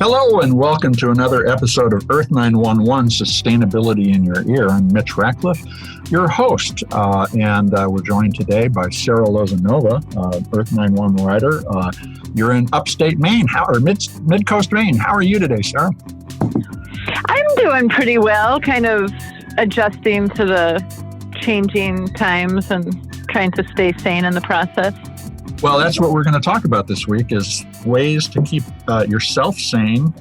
Hello and welcome to another episode of Earth911 Sustainability in Your Ear. I'm Mitch Ratcliffe, your host, and we're joined today by Sarah Lozanova, Earth911 writer. You're in upstate Maine, or mid-coast Maine. How are you today, Sarah? I'm doing pretty well, kind of adjusting to the changing times and trying to stay sane in the process. Well, that's what we're going to talk about this week is ways to keep yourself sane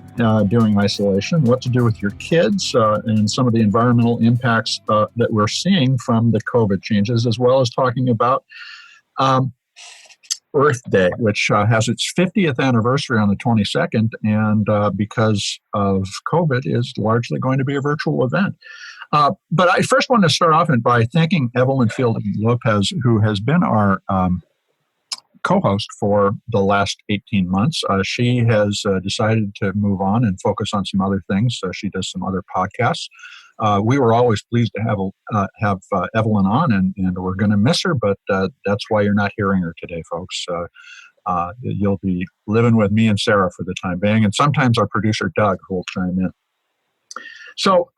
during isolation, what to do with your kids, and some of the environmental impacts that we're seeing from the COVID changes, as well as talking about Earth Day, which has its 50th anniversary on the 22nd, and because of COVID, is largely going to be a virtual event. But I first want to start off by thanking Evelyn Field-Lopez, who has been our co-host for the last 18 months. She has decided to move on and focus on some other things. So she does some other podcasts. We were always pleased to have Evelyn on, and we're going to miss her, but that's why you're not hearing her today, folks. You'll be living with me and Sarah for the time being, and sometimes our producer, Doug, who will chime in. So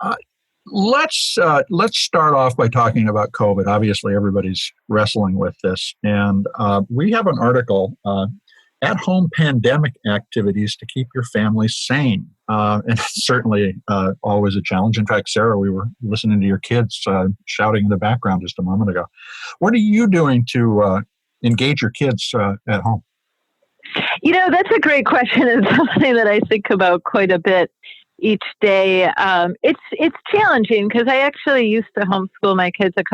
let's start off by talking about COVID. Obviously, everybody's wrestling with this, and we have an article, At-Home Pandemic Activities to Keep Your Family Sane. And it's certainly always a challenge. In fact, Sarah, we were listening to your kids shouting in the background just a moment ago. What are you doing to engage your kids at home? You know, that's a great question. It's something that I think about quite a bit each day. It's challenging because I actually used to homeschool my kids up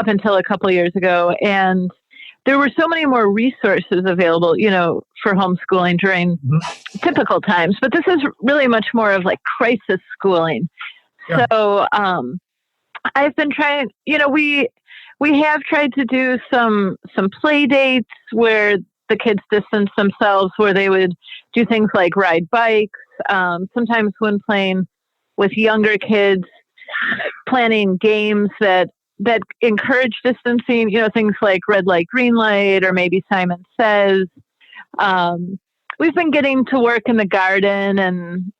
until a couple years ago, and there were so many more resources available, for homeschooling during typical times. But this is really much more of like crisis schooling. Yeah. So I've been trying. We have tried to do some play dates where the kids distance themselves, where they would do things like ride bikes. Sometimes when playing with younger kids, planning games that encourage distancing, things like red light, green light, or maybe Simon Says. We've been getting to work in the garden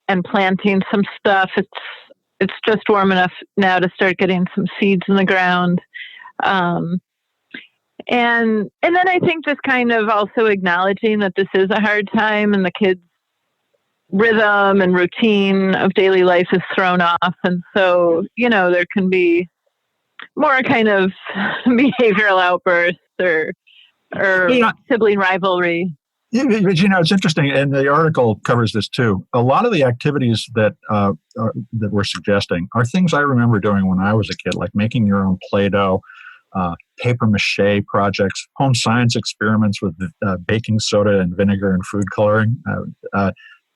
and planting some stuff. It's just warm enough now to start getting some seeds in the ground. And then I think just kind of also acknowledging that this is a hard time and the kids' rhythm and routine of daily life is thrown off. And so, there can be more kind of behavioral outbursts or sibling rivalry. But it's interesting, and the article covers this too. A lot of the activities that we're suggesting are things I remember doing when I was a kid, like making your own Play-Doh, paper mache projects, home science experiments with baking soda and vinegar and food coloring.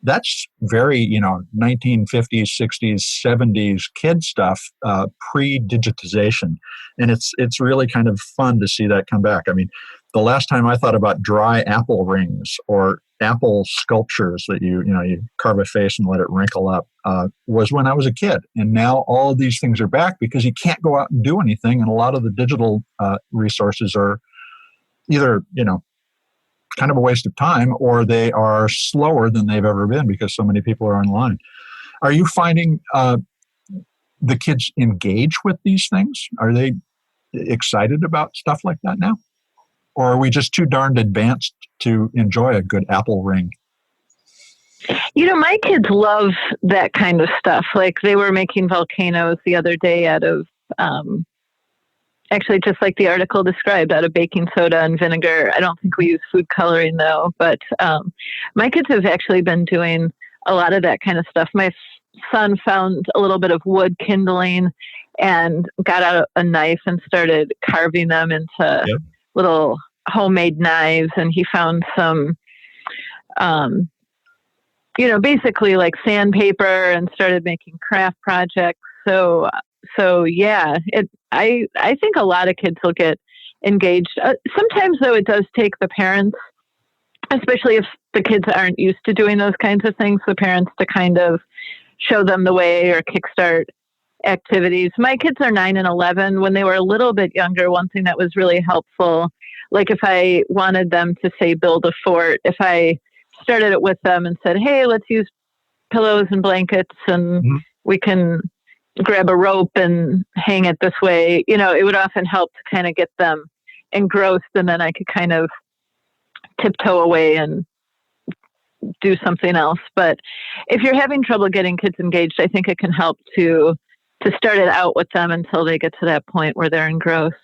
That's very, 1950s, 60s, 70s kid stuff, pre-digitization. And it's really kind of fun to see that come back. I mean, the last time I thought about dry apple rings or apple sculptures that you carve a face and let it wrinkle up was when I was a kid. And now all of these things are back because you can't go out and do anything. And a lot of the digital resources are either, kind of a waste of time, or they are slower than they've ever been because so many people are online. Are you finding the kids engage with these things? Are they excited about stuff like that now? Or are we just too darned advanced to enjoy a good apple ring? My kids love that kind of stuff. Like they were making volcanoes the other day out of actually, just like the article described, out of baking soda and vinegar. I don't think we use food coloring, though. But my kids have actually been doing a lot of that kind of stuff. My son found a little bit of wood kindling and got out a knife and started carving them into little homemade knives. And he found some, basically like sandpaper, and started making craft projects. So yeah, I think a lot of kids will get engaged. Sometimes, though, it does take the parents, especially if the kids aren't used to doing those kinds of things, the parents to kind of show them the way or kickstart activities. My kids are 9 and 11. When they were a little bit younger, one thing that was really helpful, like if I wanted them to, say, build a fort, if I started it with them and said, hey, let's use pillows and blankets, and we can grab a rope and hang it this way. It would often help to kind of get them engrossed, and then I could kind of tiptoe away and do something else. But if you're having trouble getting kids engaged, I think it can help to start it out with them until they get to that point where they're engrossed.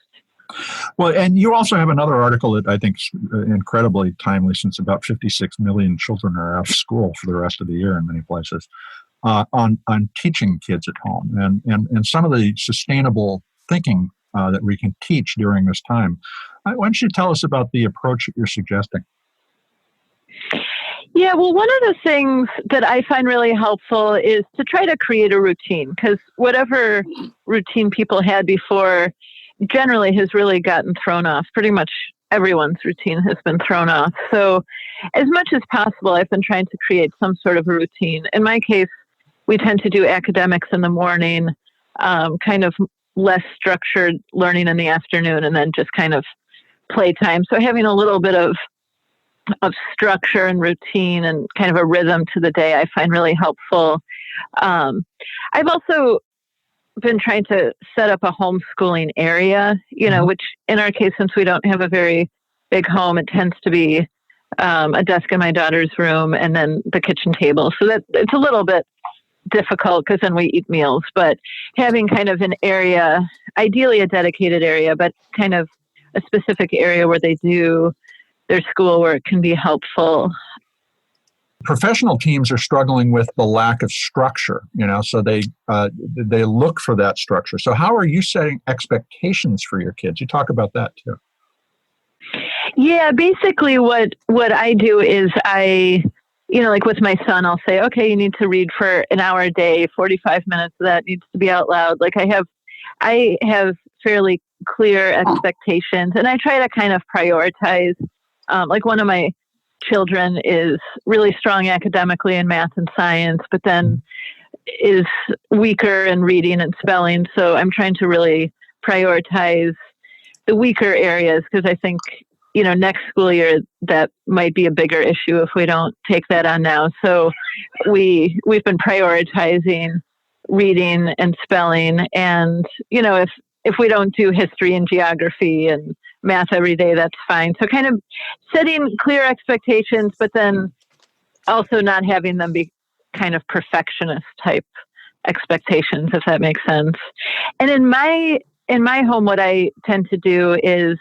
Well, and you also have another article that I think is incredibly timely, since about 56 million children are out of school for the rest of the year in many places, on teaching kids at home and some of the sustainable thinking that we can teach during this time. Why don't you tell us about the approach that you're suggesting? Yeah, well, one of the things that I find really helpful is to try to create a routine, because whatever routine people had before generally has really gotten thrown off. Pretty much everyone's routine has been thrown off. So as much as possible, I've been trying to create some sort of a routine. In my case, we tend to do academics in the morning, kind of less structured learning in the afternoon, and then just kind of playtime. So having a little bit of structure and routine and kind of a rhythm to the day, I find really helpful. I've also been trying to set up a homeschooling area, which in our case, since we don't have a very big home, it tends to be a desk in my daughter's room and then the kitchen table. So that it's a little bit difficult because then we eat meals, but having kind of an area, ideally a dedicated area, but kind of a specific area where they do their schoolwork can be helpful. Professional teams are struggling with the lack of structure, so they look for that structure. So how are you setting expectations for your kids? You talk about that too. Yeah, basically what I do is like with my son, I'll say, okay, you need to read for an hour a day, 45 minutes of that needs to be out loud. Like I have fairly clear expectations, and I try to kind of prioritize. Like one of my children is really strong academically in math and science, but then is weaker in reading and spelling. So I'm trying to really prioritize the weaker areas, because I think, next school year, that might be a bigger issue if we don't take that on now. So we've been prioritizing reading and spelling. And, if we don't do history and geography and math every day, that's fine. So kind of setting clear expectations, but then also not having them be kind of perfectionist type expectations, if that makes sense. And in my home, what I tend to do is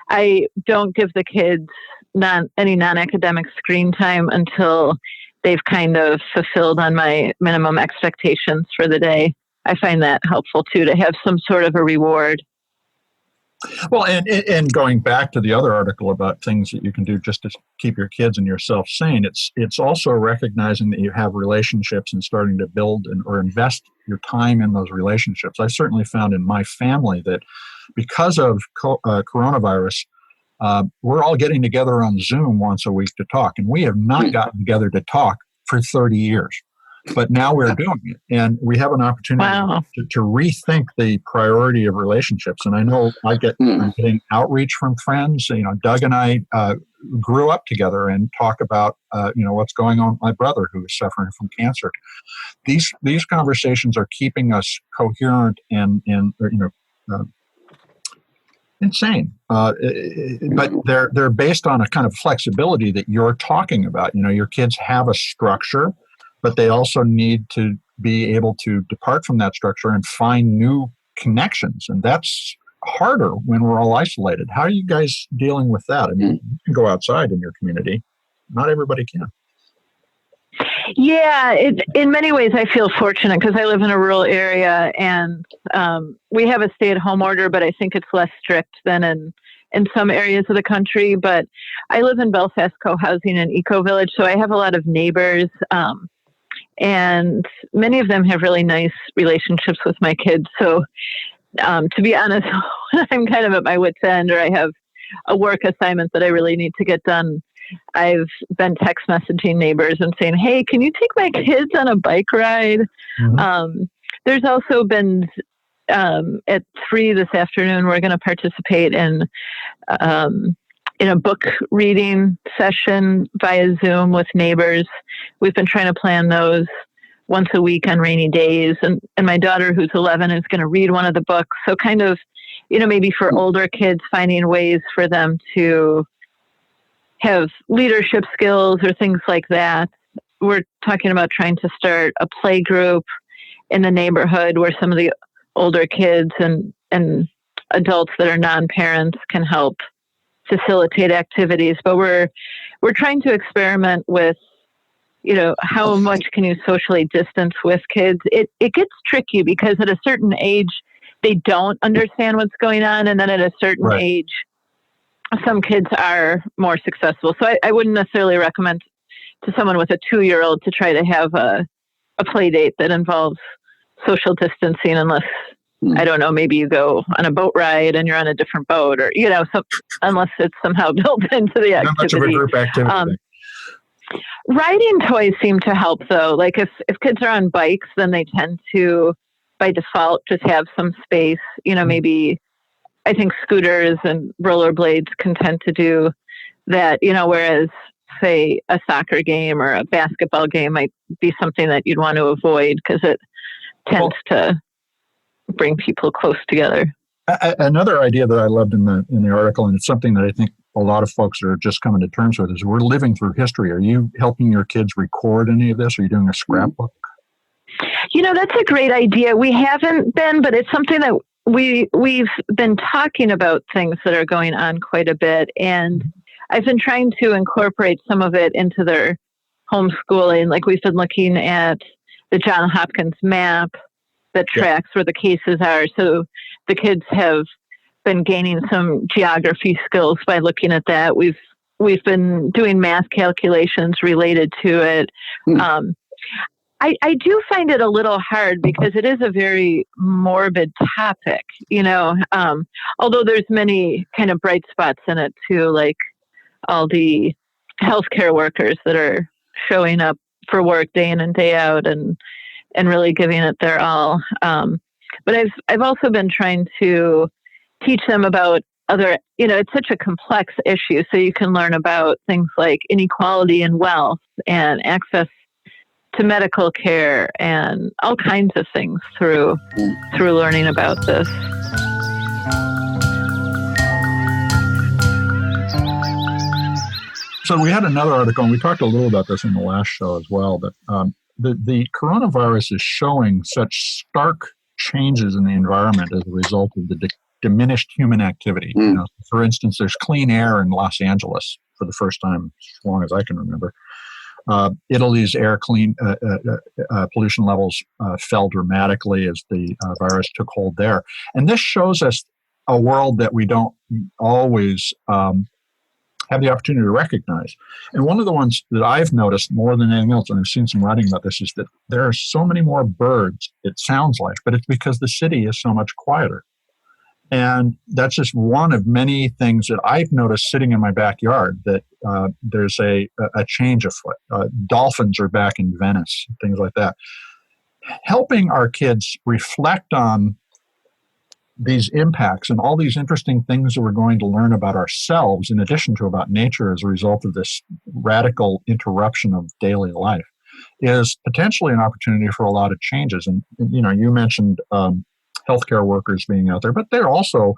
I don't give the kids any non-academic screen time until they've kind of fulfilled on my minimum expectations for the day. I find that helpful too, to have some sort of a reward. Well, and going back to the other article about things that you can do just to keep your kids and yourself sane, it's also recognizing that you have relationships and starting to build or invest your time in those relationships. I certainly found in my family that because of coronavirus, we're all getting together on Zoom once a week to talk, and we have not gotten together to talk for 30 years. But now we're doing it, and we have an opportunity to rethink the priority of relationships. And I know I'm getting outreach from friends. Doug and I grew up together and talk about what's going on with my brother who is suffering from cancer. These conversations are keeping us coherent and insane, but they're based on a kind of flexibility that you're talking about. Your kids have a structure, but they also need to be able to depart from that structure and find new connections. And that's harder when we're all isolated. How are you guys dealing with that? I mean, you can go outside in your community. Not everybody can. Yeah, in many ways, I feel fortunate because I live in a rural area, and we have a stay-at-home order, but I think it's less strict than in some areas of the country. But I live in Belfast co-housing and eco-village, so I have a lot of neighbors, and many of them have really nice relationships with my kids. So to be honest, when I'm kind of at my wit's end or I have a work assignment that I really need to get done, I've been text messaging neighbors and saying, hey, can you take my kids on a bike ride? Mm-hmm. There's also been at 3 this afternoon, we're going to participate in in a book reading session via Zoom with neighbors. We've been trying to plan those once a week on rainy days. And my daughter, who's 11, is going to read one of the books. So kind of, maybe for older kids, finding ways for them to have leadership skills or things like that. We're talking about trying to start a play group in the neighborhood where some of the older kids and adults that are non-parents can help facilitate activities. But we're trying to experiment with, how much can you socially distance with kids? It gets tricky because at a certain age, they don't understand what's going on. And then at a certain age, some kids are more successful. So I wouldn't necessarily recommend to someone with a 2-year-old to try to have a play date that involves social distancing unless, I don't know, maybe you go on a boat ride and you're on a different boat or, unless it's somehow built into the activity. Not much of a group activity. Riding toys seem to help though. Like if kids are on bikes, then they tend to, by default, just have some space, maybe I think scooters and rollerblades can tend to do that, whereas say a soccer game or a basketball game might be something that you'd want to avoid because it tends to bring people close together. Another idea that I loved in the article, and it's something that I think a lot of folks are just coming to terms with, is we're living through history. Are you helping your kids record any of this? Are you doing a scrapbook? That's a great idea. We haven't been, but it's something that we've been talking about things that are going on quite a bit. And I've been trying to incorporate some of it into their homeschooling. Like we've been looking at the Johns Hopkins map that tracks where the cases are. So the kids have been gaining some geography skills by looking at that. We've been doing math calculations related to it. I do find it a little hard because it is a very morbid topic, although there's many kind of bright spots in it too, like all the healthcare workers that are showing up for work day in and day out and really giving it their all. But I've also been trying to teach them about other, it's such a complex issue. So you can learn about things like inequality in wealth and access to medical care and all kinds of things through learning about this. So we had another article, and we talked a little about this in the last show as well, but the coronavirus is showing such stark changes in the environment as a result of the diminished human activity. For instance, there's clean air in Los Angeles for the first time as long as I can remember. Italy's air pollution levels fell dramatically as the virus took hold there. And this shows us a world that we don't always have the opportunity to recognize. And one of the ones that I've noticed more than anything else, and I've seen some writing about this, is that there are so many more birds, it sounds like, but it's because the city is so much quieter. And that's just one of many things that I've noticed sitting in my backyard, that there's a change afoot. Dolphins are back in Venice, things like that. Helping our kids reflect on these impacts and all these interesting things that we're going to learn about ourselves in addition to about nature as a result of this radical interruption of daily life is potentially an opportunity for a lot of changes. And you mentioned healthcare workers being out there, but they're also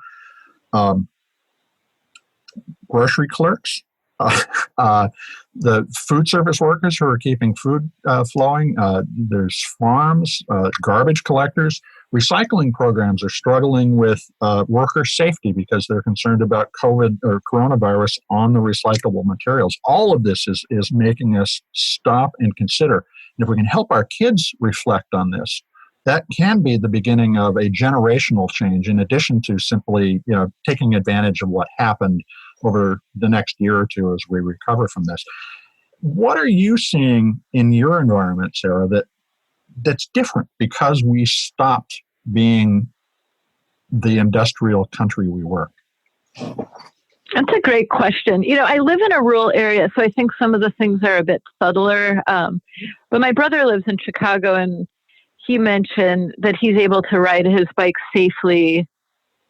grocery clerks, the food service workers who are keeping food flowing. There's farms, garbage collectors. Recycling programs are struggling with worker safety because they're concerned about COVID or coronavirus on the recyclable materials. All of this is making us stop and consider. And if we can help our kids reflect on this, that can be the beginning of a generational change in addition to simply, taking advantage of what happened over the next year or two as we recover from this. What are you seeing in your environment, Sarah, that's different because we stopped being the industrial country we were? That's a great question. I live in a rural area, so I think some of the things are a bit subtler. But my brother lives in Chicago, and he mentioned that he's able to ride his bike safely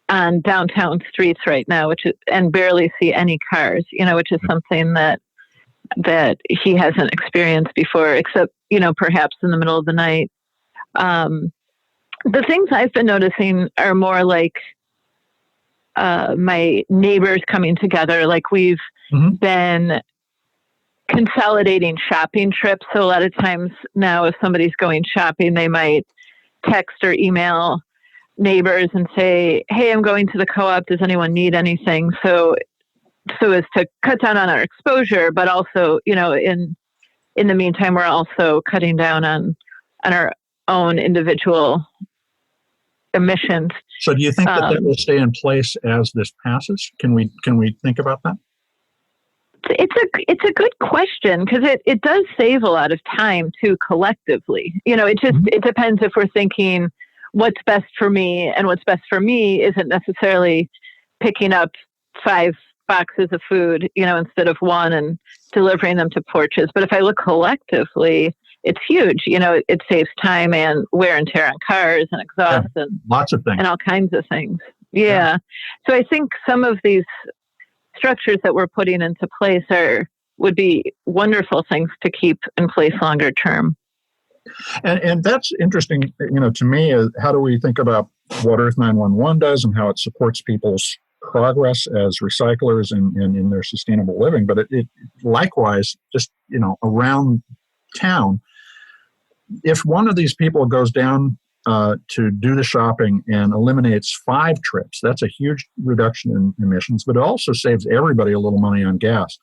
on downtown streets right now, and barely see any cars, which is something that he hasn't experienced before, except, perhaps in the middle of the night. The things I've been noticing are more like my neighbors coming together. Like we've been consolidating shopping trips. So a lot of times now, if somebody's going shopping, they might text or email neighbors and say, "Hey, I'm going to the co-op. Does anyone need anything?" So as to cut down on our exposure, but also, in the meantime, we're also cutting down on our own individual emissions. So do you think that will stay in place as this passes? Can we think about that? It's a good question, because it does save a lot of time too collectively. It depends if we're thinking what's best for me, and what's best for me isn't necessarily picking up 5 boxes of food, instead of 1 and delivering them to porches. But if I look collectively, it's huge. It saves time and wear and tear on cars and exhaust and lots of things and all kinds of things. Yeah. So I think some of these structures that we're putting into place would be wonderful things to keep in place longer term. And that's interesting, to me. How do we think about what Earth911 does and how it supports people's progress as recyclers and in their sustainable living? But it likewise, just, around town, if one of these people goes down to do the shopping and eliminates 5 trips, that's a huge reduction in emissions, but it also saves everybody a little money on gas.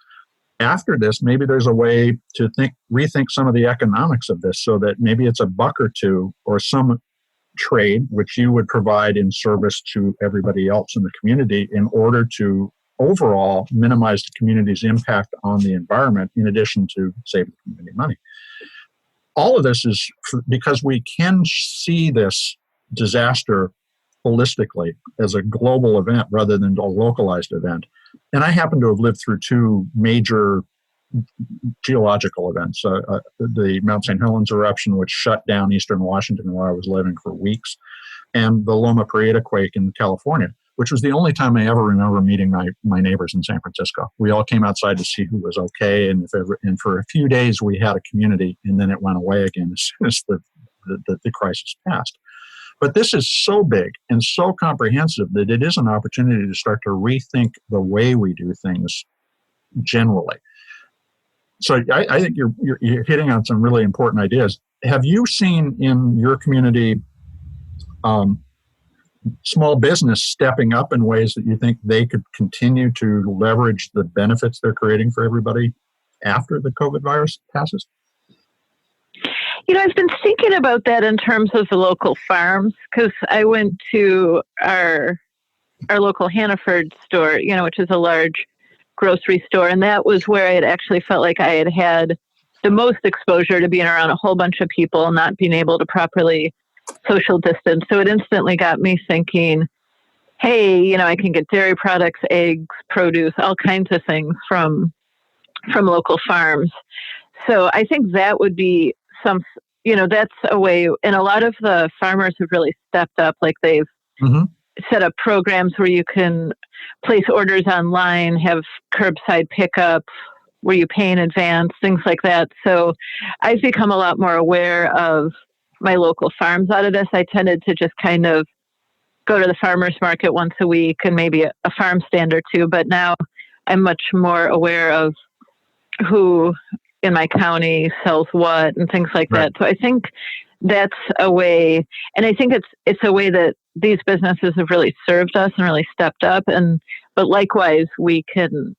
After this, maybe there's a way to rethink some of the economics of this, so that maybe it's $1 or $2 or some trade which you would provide in service to everybody else in the community, in order to overall minimize the community's impact on the environment, in addition to saving the community money. All of this is because we can see this disaster holistically as a global event rather than a localized event. And I happen to have lived through 2 major geological events. The Mount St. Helens eruption, which shut down eastern Washington where I was living for weeks, and the Loma Prieta quake in California, which was the only time I ever remember meeting my neighbors in San Francisco. We all came outside to see who was okay, and for a few days we had a community, and then it went away again as soon as the crisis passed. But this is so big and so comprehensive that it is an opportunity to start to rethink the way we do things generally. So I think you're hitting on some really important ideas. Have you seen in your community small business stepping up in ways that you think they could continue to leverage the benefits they're creating for everybody after the COVID virus passes? I've been thinking about that in terms of the local farms, because I went to our local Hannaford store, which is a large grocery store, and that was where I had actually felt like I had the most exposure to being around a whole bunch of people, not being able to properly social distance. So it instantly got me thinking, hey, I can get dairy products, eggs, produce, all kinds of things from local farms. So I think that would be that's a way, and a lot of the farmers have really stepped up. Like they've set up programs where you can place orders online, have curbside pickup, where you pay in advance, things like that. So I've become a lot more aware of my local farms out of this. I tended to just kind of go to the farmer's market once a week and maybe a farm stand or 2, but now I'm much more aware of who in my county sells what and things like that. So I think that's a way, and I think it's a way that these businesses have really served us and really stepped up. But likewise, we can,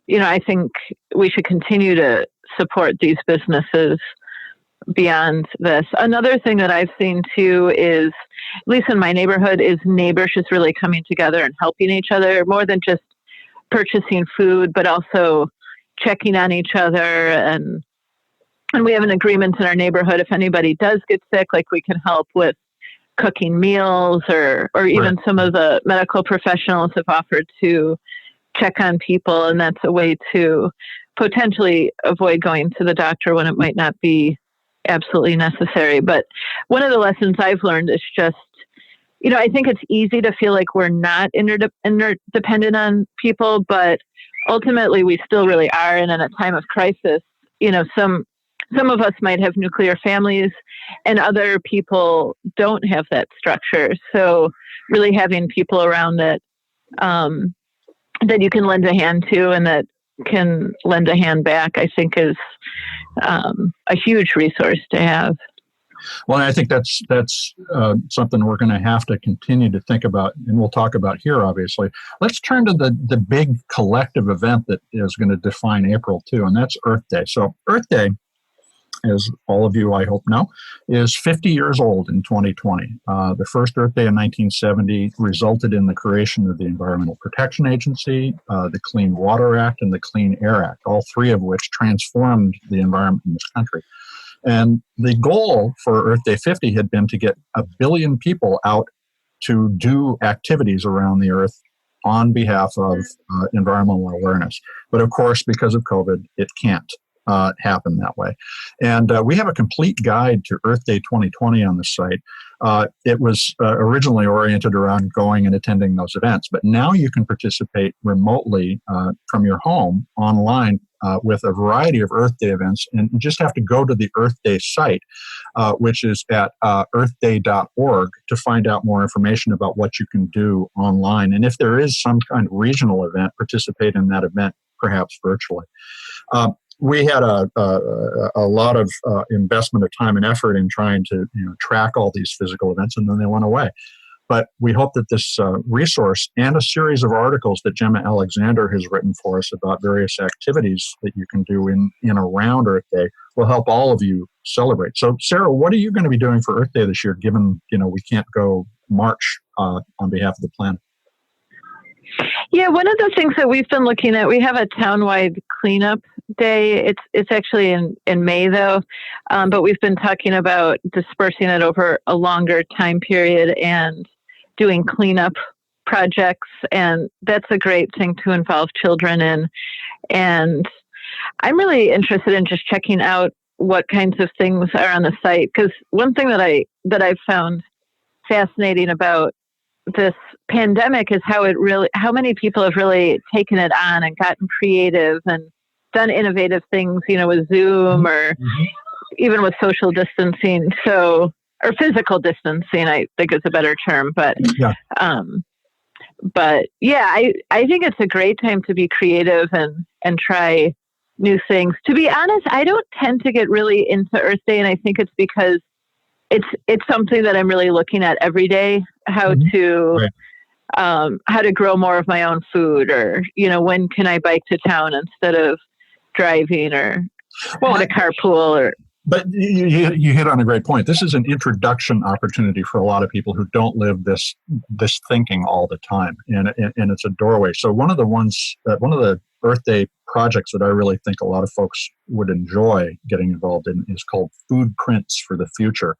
I think we should continue to support these businesses beyond this. Another thing that I've seen too is, at least in my neighborhood, is neighbors just really coming together and helping each other, more than just purchasing food, but also checking on each other. And we have an agreement in our neighborhood, if anybody does get sick, like we can help with cooking meals, or even some of the medical professionals have offered to check on people. And that's a way to potentially avoid going to the doctor when it might not be absolutely necessary. But one of the lessons I've learned is just I think it's easy to feel like we're not interdependent on people, but ultimately we still really are. And in a time of crisis, some of us might have nuclear families and other people don't have that structure. So really having people around that you can lend a hand to and that can lend a hand back, I think is a huge resource to have. Well, I think that's something we're going to have to continue to think about, and we'll talk about here, obviously. Let's turn to the big collective event that is going to define April, too, and that's Earth Day. So Earth Day, as all of you, I hope know, is 50 years old in 2020. The first Earth Day in 1970 resulted in the creation of the Environmental Protection Agency, the Clean Water Act, and the Clean Air Act, all three of which transformed the environment in this country. And the goal for Earth Day 50 had been to get 1 billion people out to do activities around the Earth on behalf of environmental awareness. But of course, because of COVID, it can't happen that way. And we have a complete guide to Earth Day 2020 on the site. It was originally oriented around going and attending those events, but now you can participate remotely from your home online with a variety of Earth Day events, and you just have to go to the Earth Day site, which is at earthday.org, to find out more information about what you can do online. And if there is some kind of regional event, participate in that event, perhaps virtually. We had a lot of investment of time and effort in trying to track all these physical events, and then they went away. But we hope that this resource and a series of articles that Gemma Alexander has written for us about various activities that you can do in around Earth Day will help all of you celebrate. So, Sarah, what are you going to be doing for Earth Day this year, given we can't go march on behalf of the planet? Yeah, one of the things that we've been looking at, we have a townwide cleanup day. It's actually in May, though, but we've been talking about dispersing it over a longer time period and doing cleanup projects, and that's a great thing to involve children in. And I'm really interested in just checking out what kinds of things are on the site, because one thing that I've found fascinating about this pandemic is how many people have really taken it on and gotten creative and done innovative things, with Zoom or even with social distancing. So, or physical distancing, I think is a better term, but I think it's a great time to be creative and try new things. To be honest, I don't tend to get really into Earth Day, and I think it's because it's something that I'm really looking at every day, how to grow more of my own food, or, when can I bike to town instead of driving, or how to carpool. But you hit on a great point. This is an introduction opportunity for a lot of people who don't live this thinking all the time, and it's a doorway. So one of the Earth Day projects that I really think a lot of folks would enjoy getting involved in is called Foodprints for the Future,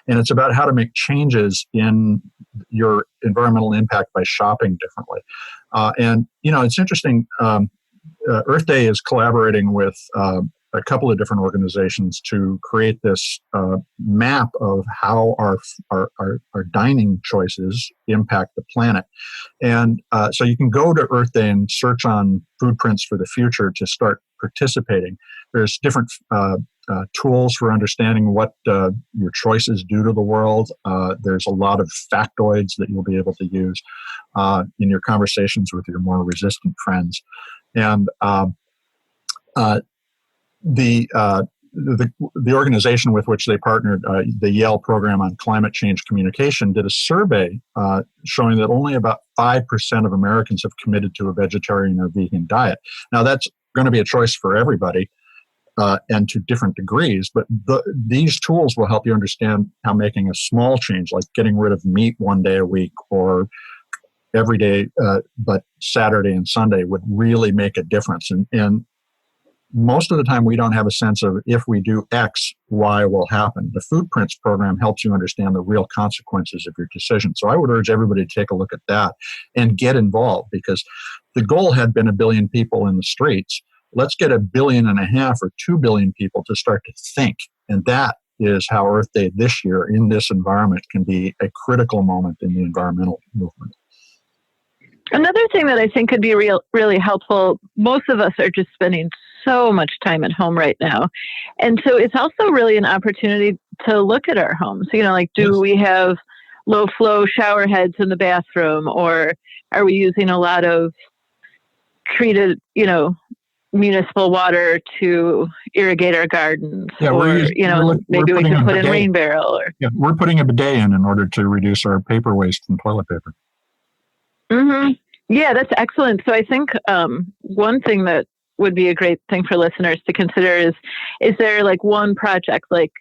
and it's about how to make changes in your environmental impact by shopping differently. And it's interesting. Earth Day is collaborating with a couple of different organizations to create this map of how our dining choices impact the planet. And so you can go to Earth Day and search on Foodprints for the Future to start participating. There's different tools for understanding what your choices do to the world. There's a lot of factoids that you'll be able to use in your conversations with your more resistant friends. And the organization with which they partnered, the Yale Program on Climate Change Communication, did a survey showing that only about 5% of Americans have committed to a vegetarian or vegan diet. Now, that's going to be a choice for everybody and to different degrees, but these tools will help you understand how making a small change, like getting rid of meat one day a week or every day but Saturday and Sunday, would really make a difference. And most of the time, we don't have a sense of if we do X, Y will happen. The Foodprints program helps you understand the real consequences of your decision. So I would urge everybody to take a look at that and get involved, because the goal had been 1 billion people in the streets. Let's get 1.5 billion or 2 billion people to start to think. And that is how Earth Day this year in this environment can be a critical moment in the environmental movement. Another thing that I think could be really helpful, most of us are just spending so much time at home right now. And so it's also really an opportunity to look at our homes. Like, do we have low flow shower heads in the bathroom, or are we using a lot of treated, municipal water to irrigate our gardens? Yeah, maybe we can put in rain barrel. We're putting a bidet in order to reduce our paper waste and toilet paper. Mm-hmm. Yeah, that's excellent. So I think one thing that would be a great thing for listeners to consider is there like one project like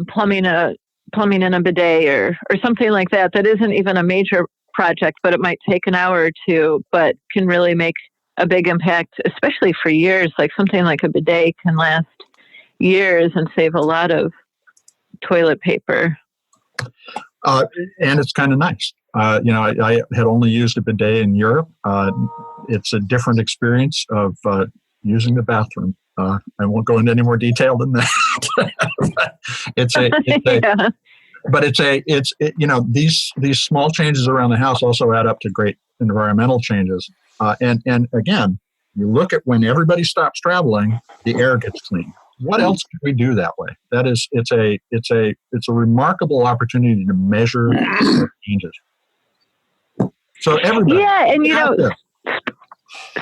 plumbing in a bidet or something like that isn't even a major project, but it might take an hour or two, but can really make a big impact, especially for years. Like something like a bidet can last years and save a lot of toilet paper. And it's kind of nice. I had only used a bidet in Europe. It's a different experience of using the bathroom. I won't go into any more detail than that. These small changes around the house also add up to great environmental changes. And again, you look at when everybody stops traveling, the air gets clean. What else can we do that way? It's a remarkable opportunity to measure changes. So everybody. Yeah, and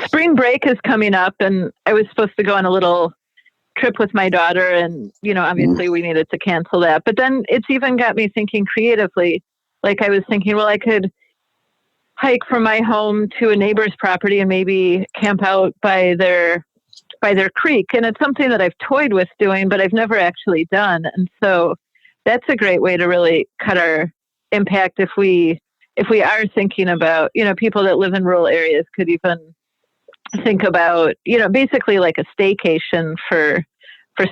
spring break is coming up, and I was supposed to go on a little trip with my daughter, and obviously we needed to cancel that. But then it's even got me thinking creatively. Like I was thinking, well, I could hike from my home to a neighbor's property and maybe camp out by their creek. And it's something that I've toyed with doing, but I've never actually done. And so that's a great way to really cut our impact if we are thinking about, people that live in rural areas could even think about, basically like a staycation for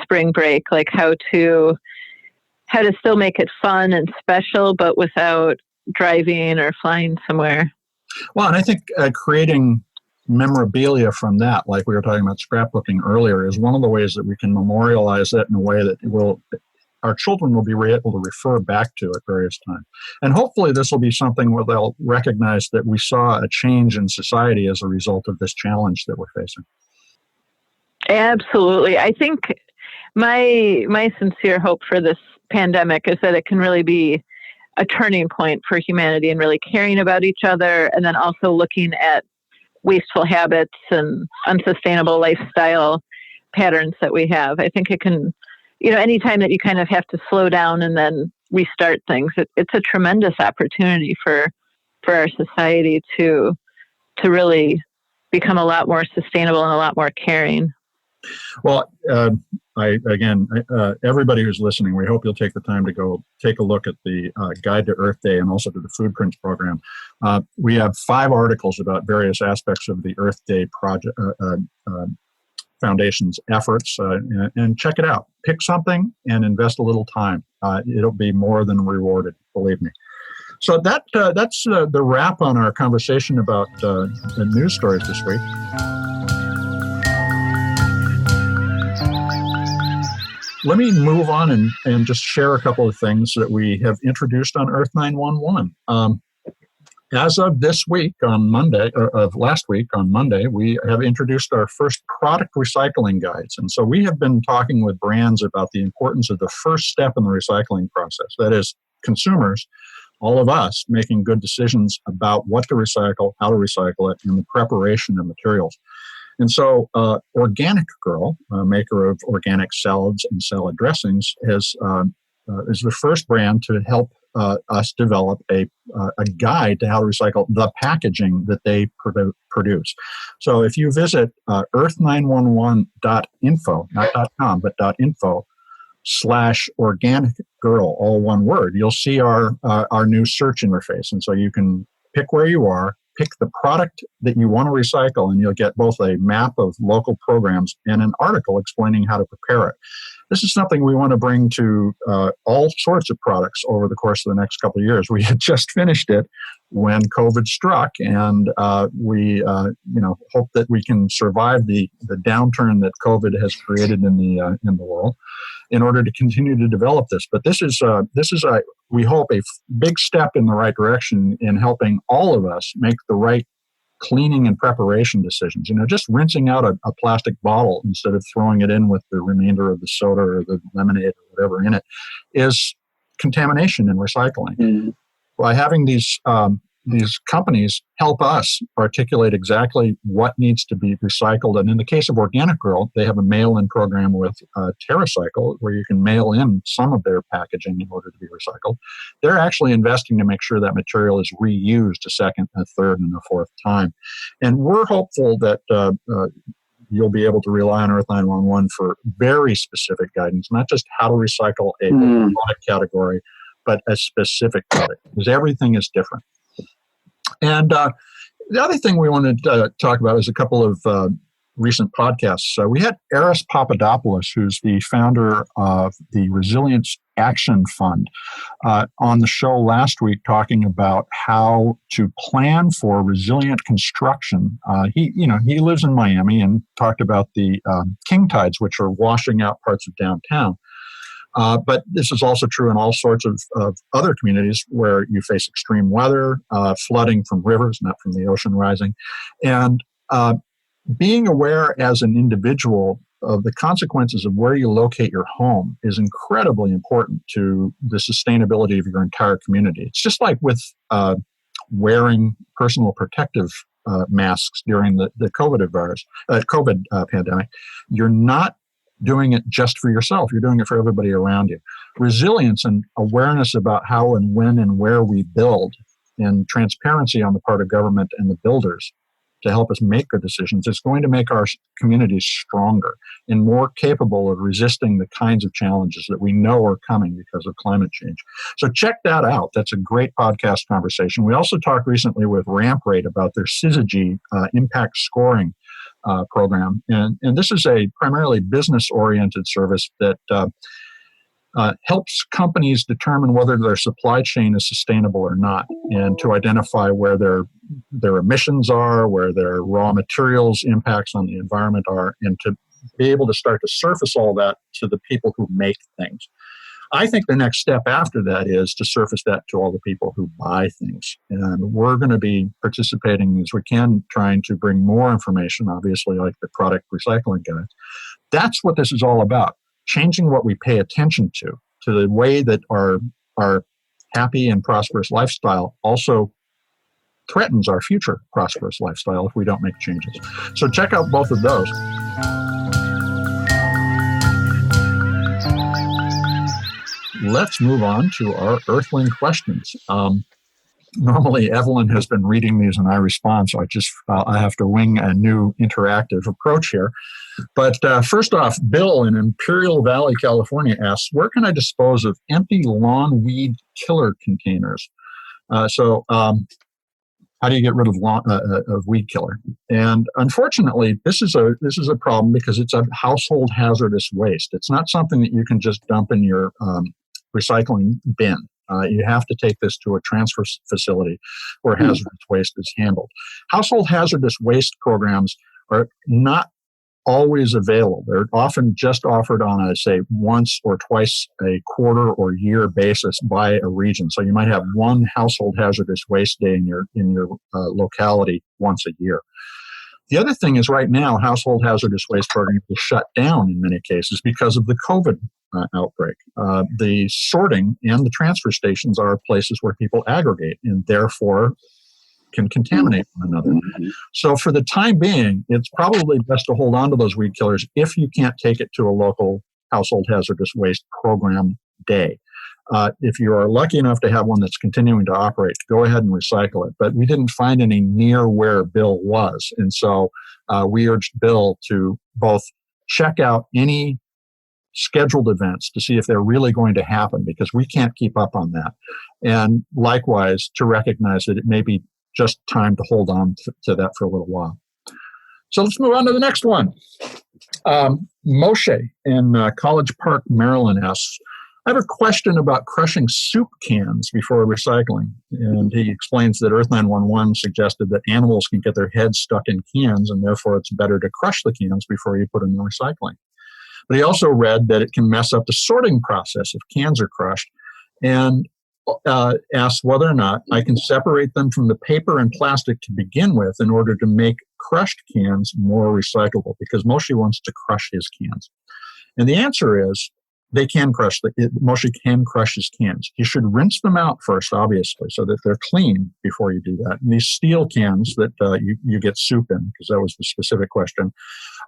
spring break, like how to still make it fun and special, but without driving or flying somewhere. Well, and I think creating memorabilia from that, like we were talking about scrapbooking earlier, is one of the ways that we can memorialize that in a way that our children will be able to refer back to at various times. And hopefully this will be something where they'll recognize that we saw a change in society as a result of this challenge that we're facing. Absolutely. I think my sincere hope for this pandemic is that it can really be a turning point for humanity and really caring about each other, and then also looking at wasteful habits and unsustainable lifestyle patterns that we have. I think it can, anytime that you kind of have to slow down and then restart things, it's a tremendous opportunity for our society to really become a lot more sustainable and a lot more caring. Well, everybody who's listening, we hope you'll take the time to go take a look at the Guide to Earth Day and also to the Foodprints program. We have 5 articles about various aspects of the Earth Day project Foundation's efforts, and check it out. Pick something and invest a little time. It'll be more than rewarded, believe me. So that's the wrap on our conversation about the news stories this week. Let me move on and just share a couple of things that we have introduced on Earth911. As of this week on Monday, of last week on Monday, we have introduced our first product recycling guides. And so we have been talking with brands about the importance of the first step in the recycling process. That is, consumers, all of us, making good decisions about what to recycle, how to recycle it, and the preparation of materials. And so Organic Girl, a maker of organic salads and salad dressings, is the first brand to help us develop a guide to how to recycle the packaging that they produce. So if you visit earth911.info, not .com, but .info, /organic girl, all one word, you'll see our new search interface. And so you can pick where you are, pick the product that you want to recycle, and you'll get both a map of local programs and an article explaining how to prepare it. This is something we want to bring to all sorts of products over the course of the next couple of years. We had just finished it when COVID struck, and we hope that we can survive the downturn that COVID has created in the world, in order to continue to develop this. But this is we hope a big step in the right direction in helping all of us make the right cleaning and preparation decisions. Just rinsing out a plastic bottle instead of throwing it in with the remainder of the soda or the lemonade or whatever in it is contamination and recycling. Mm. By having these companies help us articulate exactly what needs to be recycled. And in the case of Organic Girl, they have a mail-in program with TerraCycle where you can mail in some of their packaging in order to be recycled. They're actually investing to make sure that material is reused a second, a third, and a fourth time. And we're hopeful that you'll be able to rely on Earth911 for very specific guidance, not just how to recycle a product category, but a specific product, because everything is different. And the other thing we wanted to talk about is a couple of recent podcasts. So we had Eris Papadopoulos, who's the founder of the Resilience Action Fund, on the show last week talking about how to plan for resilient construction. He lives in Miami and talked about the king tides, which are washing out parts of downtown. But this is also true in all sorts of other communities where you face extreme weather, flooding from rivers, not from the ocean rising. And being aware as an individual of the consequences of where you locate your home is incredibly important to the sustainability of your entire community. It's just like with wearing personal protective masks during the COVID pandemic. You're not doing it just for yourself. You're doing it for everybody around you. Resilience and awareness about how and when and where we build, and transparency on the part of government and the builders to help us make good decisions is going to make our communities stronger and more capable of resisting the kinds of challenges that we know are coming because of climate change. So check that out. That's a great podcast conversation. We also talked recently with Ramp Rate about their Syzygy impact scoring program. And this is a primarily business-oriented service that helps companies determine whether their supply chain is sustainable or not, and to identify where their emissions are, where their raw materials impacts on the environment are, and to be able to start to surface all that to the people who make things. I think the next step after that is to surface that to all the people who buy things. And we're going to be participating as we can, trying to bring more information, obviously, like the product recycling guides. That's what this is all about. Changing what we pay attention to the way that our happy and prosperous lifestyle also threatens our future prosperous lifestyle if we don't make changes. So check out both of those. Let's move on to our Earthling questions. Normally, Evelyn has been reading these and I respond, so I have to wing a new interactive approach here. But first off, Bill in Imperial Valley, California asks, where can I dispose of empty lawn weed killer containers? How do you get rid of weed killer? And unfortunately, this is a problem because it's a household hazardous waste. It's not something that you can just dump in your recycling bin. You have to take this to a transfer facility where hazardous waste is handled. Household hazardous waste programs are not always available. They're often just offered on a, say, once or twice a quarter or year basis by a region. So you might have one household hazardous waste day in your locality once a year. The other thing is right now, household hazardous waste programs are shut down in many cases because of the COVID outbreak. The sorting and the transfer stations are places where people aggregate and therefore can contaminate one another. So for the time being, it's probably best to hold on to those weed killers if you can't take it to a local household hazardous waste program day. If you are lucky enough to have one that's continuing to operate, go ahead and recycle it. But we didn't find any near where Bill was. And so we urged Bill to both check out any scheduled events to see if they're really going to happen, because we can't keep up on that. And likewise, to recognize that it may be just time to hold on to that for a little while. So let's move on to the next one. Moshe in College Park, Maryland asks, I have a question about crushing soup cans before recycling. And he explains that Earth911 suggested that animals can get their heads stuck in cans, and therefore it's better to crush the cans before you put them in recycling. But he also read that it can mess up the sorting process if cans are crushed, and asked whether or not I can separate them from the paper and plastic to begin with in order to make crushed cans more recyclable, because Moshe wants to crush his cans. And the answer is, they can crush Moshe can crush his cans. You should rinse them out first, obviously, so that they're clean before you do that. And these steel cans that you get soup in, because that was the specific question,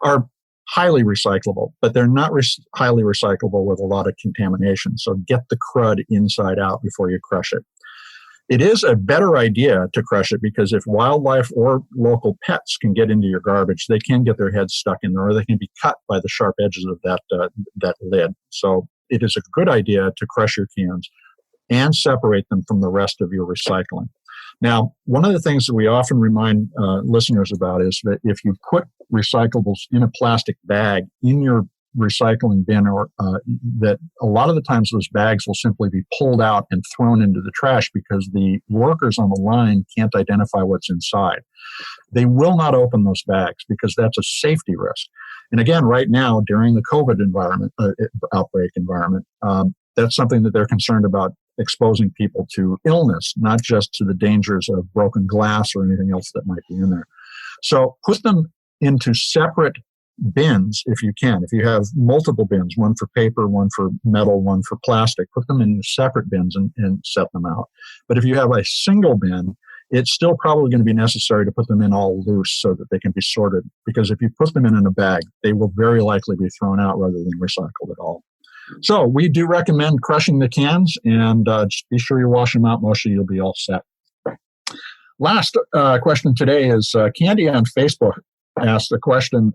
are highly recyclable, but they're not highly recyclable with a lot of contamination. So get the crud inside out before you crush it. It is a better idea to crush it, because if wildlife or local pets can get into your garbage, they can get their heads stuck in there, or they can be cut by the sharp edges of that lid. So it is a good idea to crush your cans and separate them from the rest of your recycling. Now, one of the things that we often remind listeners about is that if you put recyclables in a plastic bag in your recycling bin, or that a lot of the times those bags will simply be pulled out and thrown into the trash because the workers on the line can't identify what's inside. They will not open those bags because that's a safety risk. And again, right now, during the COVID outbreak environment, that's something that they're concerned about, exposing people to illness, not just to the dangers of broken glass or anything else that might be in there. So put them into separate bins if you can. If you have multiple bins, one for paper, one for metal, one for plastic, put them in separate bins and set them out. But if you have a single bin, it's still probably going to be necessary to put them in all loose so that they can be sorted, because if you put them in a bag, they will very likely be thrown out rather than recycled at all. So we do recommend crushing the cans, and just be sure you wash them out, Moshe, you'll be all set. Last question today is Candy on Facebook asked a question.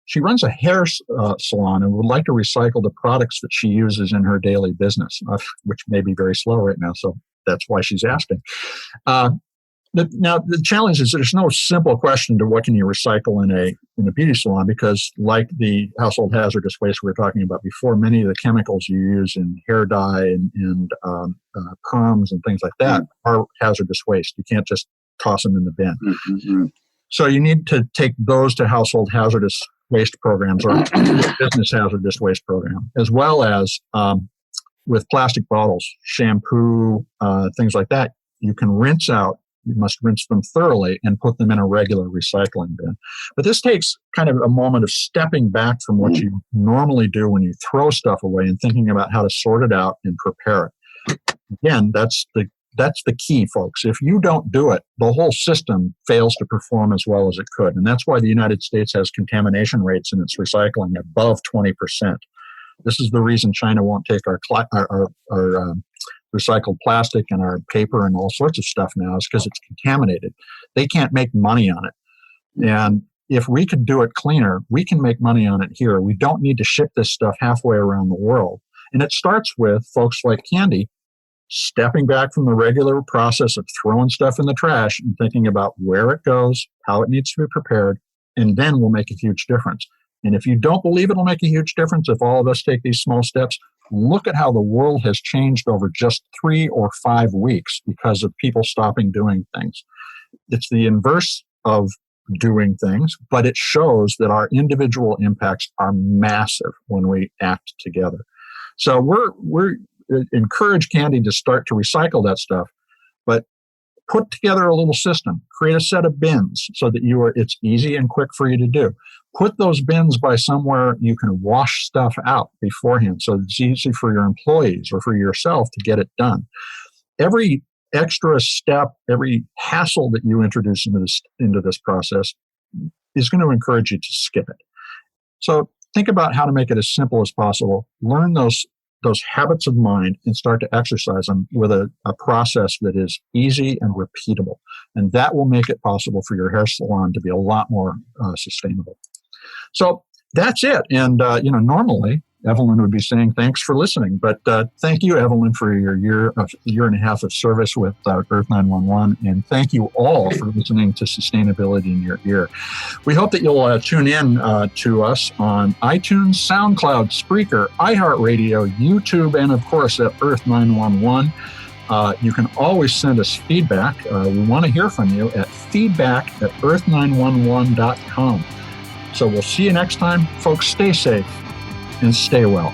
She runs a hair salon and would like to recycle the products that she uses in her daily business, which may be very slow right now, so that's why she's asking. Now, the challenge is there's no simple question to what can you recycle in a beauty salon, because like the household hazardous waste we were talking about before, many of the chemicals you use in hair dye and perms and things like that are hazardous waste. You can't just toss them in the bin. Mm-hmm. So you need to take those to household hazardous waste programs or business hazardous waste program, as well as with plastic bottles, shampoo, things like that. You can rinse out. You must rinse them thoroughly and put them in a regular recycling bin. But this takes kind of a moment of stepping back from what you normally do when you throw stuff away and thinking about how to sort it out and prepare it. Again, that's the key, folks. If you don't do it, the whole system fails to perform as well as it could. And that's why the United States has contamination rates in its recycling above 20%. This is the reason China won't take our recycled plastic and our paper and all sorts of stuff now, is because it's contaminated. They can't make money on it. And if we could do it cleaner, we can make money on it here. We don't need to ship this stuff halfway around the world. And it starts with folks like Candy stepping back from the regular process of throwing stuff in the trash and thinking about where it goes, how it needs to be prepared, and then we'll make a huge difference. And if you don't believe it'll make a huge difference if all of us take these small steps, look at how the world has changed over just 3 or 5 weeks because of people stopping doing things. It's the inverse of doing things, but it shows that our individual impacts are massive when we act together. So we're encourage Candy to start to recycle that stuff, but put together a little system. Create a set of bins so that it's easy and quick for you to do. Put those bins by somewhere you can wash stuff out beforehand so it's easy for your employees or for yourself to get it done. Every extra step, every hassle that you introduce into this process is going to encourage you to skip it. So think about how to make it as simple as possible. Learn those habits of mind and start to exercise them with a process that is easy and repeatable. And that will make it possible for your hair salon to be a lot more sustainable. So that's it. And, normally, Evelyn would be saying thanks for listening. But thank you, Evelyn, for your year and a half of service with Earth 911. And thank you all for listening to Sustainability in Your Ear. We hope that you'll tune in to us on iTunes, SoundCloud, Spreaker, iHeartRadio, YouTube, and of course at Earth 911. You can always send us feedback. We want to hear from you at feedback@earth911.com. So we'll see you next time. Folks, stay safe and stay well.